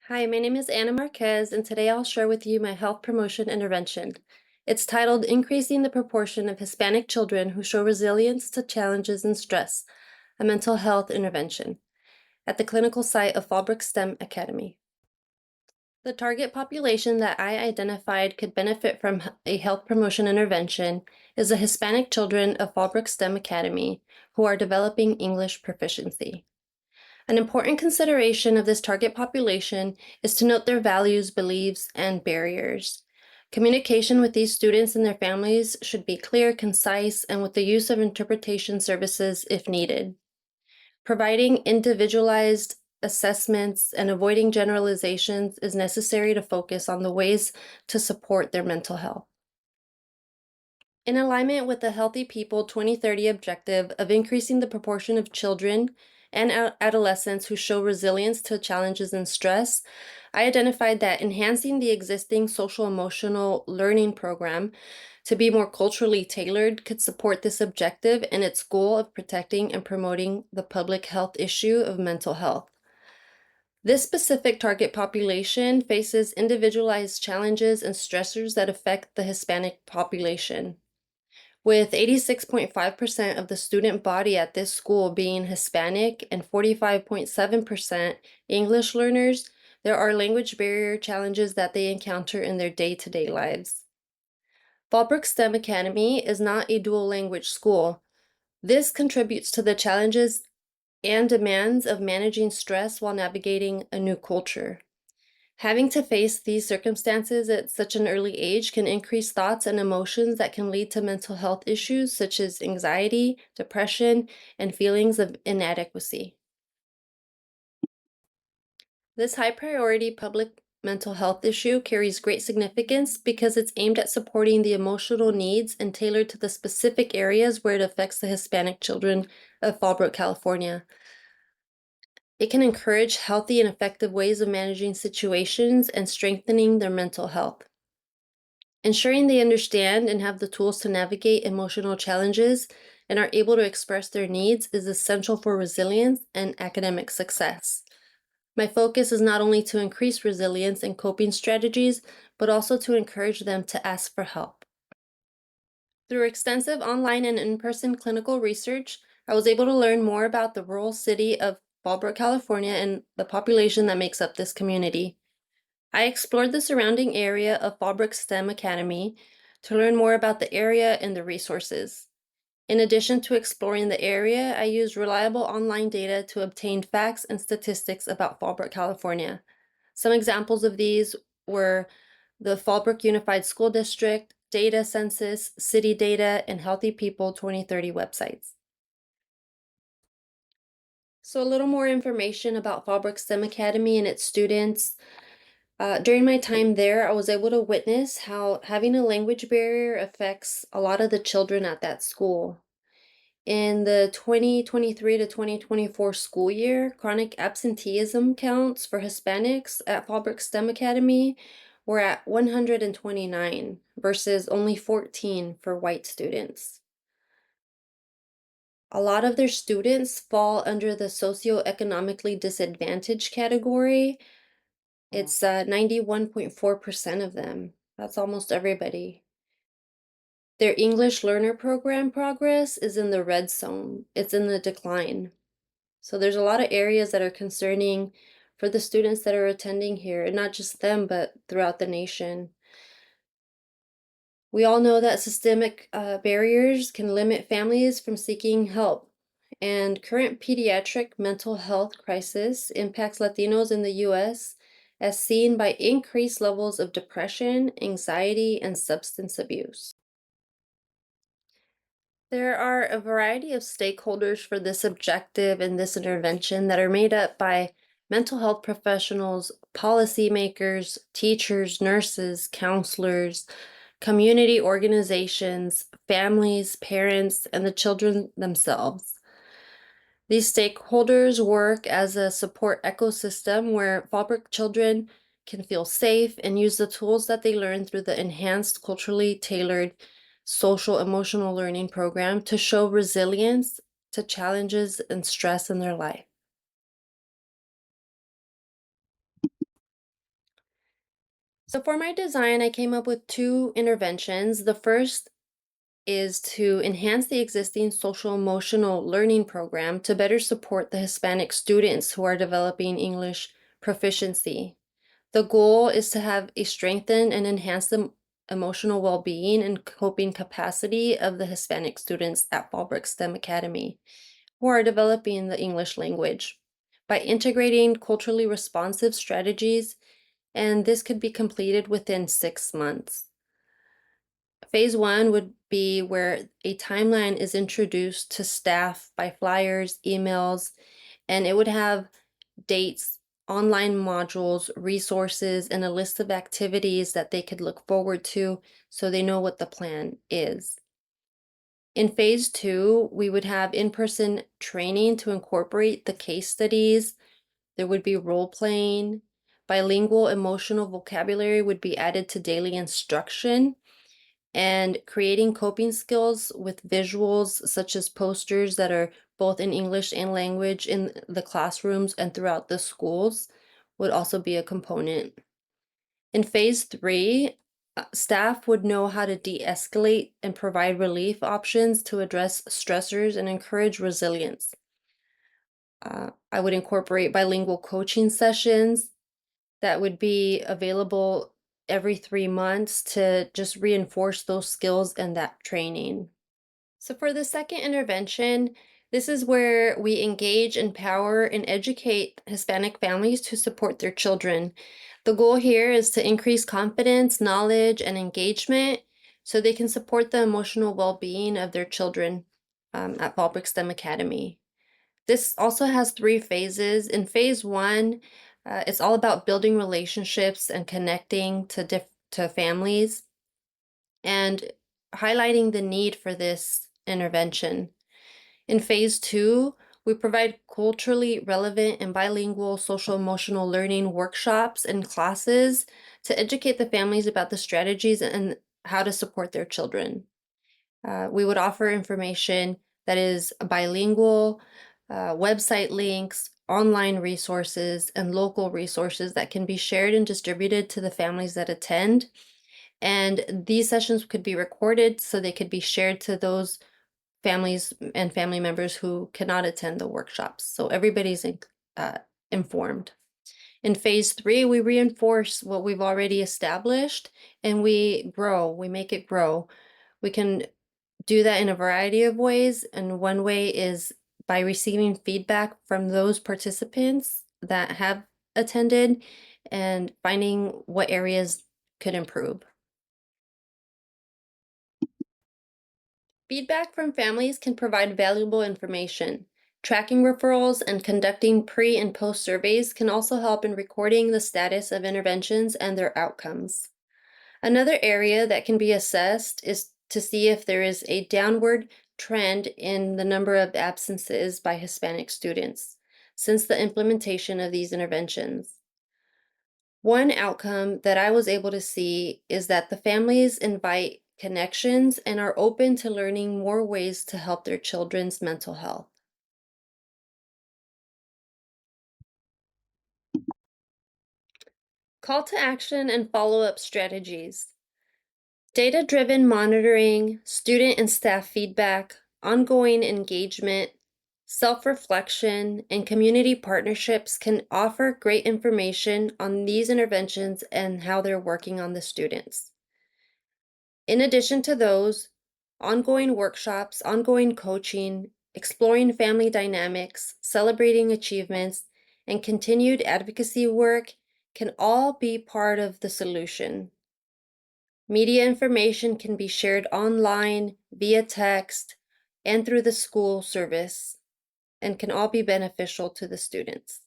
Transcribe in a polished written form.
Hi, my name is Anna Marquez, and today I'll share with you my health promotion intervention. It's titled Increasing the Proportion of Hispanic Children Who Show Resilience to Challenges and Stress, a Mental Health Intervention, at the clinical site of Fallbrook STEM Academy. The target population that I identified could benefit from a health promotion intervention is the Hispanic children of Fallbrook STEM Academy who are developing English proficiency. An important consideration of this target population is to note their values, beliefs, and barriers. Communication with these students and their families should be clear, concise, and with the use of interpretation services if needed. Providing individualized assessments and avoiding generalizations is necessary to focus on the ways to support their mental health. In alignment with the Healthy People 2030 objective of increasing the proportion of children and adolescents who show resilience to challenges and stress, I identified that enhancing the existing social emotional learning program to be more culturally tailored could support this objective and its goal of protecting and promoting the public health issue of mental health. This specific target population faces individualized challenges and stressors that affect the Hispanic population. With 86.5% of the student body at this school being Hispanic and 45.7% English learners, there are language barrier challenges that they encounter in their day-to-day lives. Fallbrook STEM Academy is not a dual language school. This contributes to the challenges and demands of managing stress while navigating a new culture. Having to face these circumstances at such an early age can increase thoughts and emotions that can lead to mental health issues such as anxiety, depression, and feelings of inadequacy. This high priority public mental health issue carries great significance because it's aimed at supporting the emotional needs and tailored to the specific areas where it affects the Hispanic children of Fallbrook, California. It can encourage healthy and effective ways of managing situations and strengthening their mental health. Ensuring they understand and have the tools to navigate emotional challenges and are able to express their needs is essential for resilience and academic success. My focus is not only to increase resilience and coping strategies, but also to encourage them to ask for help. Through extensive online and in-person clinical research, I was able to learn more about the rural city of Fallbrook, California, and the population that makes up this community. I explored the surrounding area of Fallbrook STEM Academy to learn more about the area and the resources. In addition to exploring the area, I used reliable online data to obtain facts and statistics about Fallbrook, California. Some examples of these were the Fallbrook Unified School District, data census, city data, and Healthy People 2030 websites. So a little more information about Fallbrook STEM Academy and its students. During my time there, I was able to witness how having a language barrier affects a lot of the children at that school. In the 2023 to 2024 school year, chronic absenteeism counts for Hispanics at Fallbrook STEM Academy were at 129 versus only 14 for white students. A lot of their students fall under the socioeconomically disadvantaged category. It's 91.4% of them. That's almost everybody. Their English learner program progress is in the red zone. It's in the decline. So there's a lot of areas that are concerning for the students that are attending here, and not just them, but throughout the nation. We all know that systemic barriers can limit families from seeking help, and current pediatric mental health crisis impacts Latinos in the U.S. as seen by increased levels of depression, anxiety, and substance abuse. There are a variety of stakeholders for this objective and this intervention that are made up by mental health professionals, policymakers, teachers, nurses, counselors, community organizations, families, parents, and the children themselves. These stakeholders work as a support ecosystem where Fallbrook children can feel safe and use the tools that they learn through the enhanced culturally tailored social emotional learning program to show resilience to challenges and stress in their life. So for my design, I came up with two interventions. The first is to enhance the existing social emotional learning program to better support the Hispanic students who are developing English proficiency. The goal is to have a strengthen and enhance the emotional well-being and coping capacity of the Hispanic students at Fallbrook STEM Academy who are developing the English language by integrating culturally responsive strategies, and this could be completed within 6 months. Phase one would be where a timeline is introduced to staff by flyers, emails, and it would have dates, online modules, resources, and a list of activities that they could look forward to so they know what the plan is. In phase two, we would have in-person training to incorporate the case studies. There would be role playing. Bilingual emotional vocabulary would be added to daily instruction and creating coping skills with visuals such as posters that are both in English and language in the classrooms and throughout the schools would also be a component. In phase three, staff would know how to de-escalate and provide relief options to address stressors and encourage resilience. I would incorporate bilingual coaching sessions that would be available every 3 months to just reinforce those skills and that training. So for the second intervention, this is where we engage, empower, and educate Hispanic families to support their children. The goal here is to increase confidence, knowledge, and engagement so they can support the emotional well-being of their children at Fallbrook STEM Academy. This also has 3 phases. In phase one, it's all about building relationships and connecting to families and highlighting the need for this intervention. In phase two, we provide culturally relevant and bilingual social emotional learning workshops and classes to educate the families about the strategies and how to support their children. We would offer information that is bilingual, website links, online resources, and local resources that can be shared and distributed to the families that attend. And these sessions could be recorded so they could be shared to those families and family members who cannot attend the workshops. So everybody's informed. In phase three, we reinforce what we've already established and we grow, we make it grow. We can do that in a variety of ways, and one way is by receiving feedback from those participants that have attended and finding what areas could improve. Feedback from families can provide valuable information. Tracking referrals and conducting pre and post surveys can also help in recording the status of interventions and their outcomes. Another area that can be assessed is to see if there is a downward trend in the number of absences by Hispanic students since the implementation of these interventions. One outcome that I was able to see is that the families invite connections and are open to learning more ways to help their children's mental health. Call to action and follow-up strategies. Data-driven monitoring, student and staff feedback, ongoing engagement, self-reflection, and community partnerships can offer great information on these interventions and how they're working on the students. In addition to those, ongoing workshops, ongoing coaching, exploring family dynamics, celebrating achievements, and continued advocacy work can all be part of the solution. Media information can be shared online, via text, and through the school service, and can all be beneficial to the students.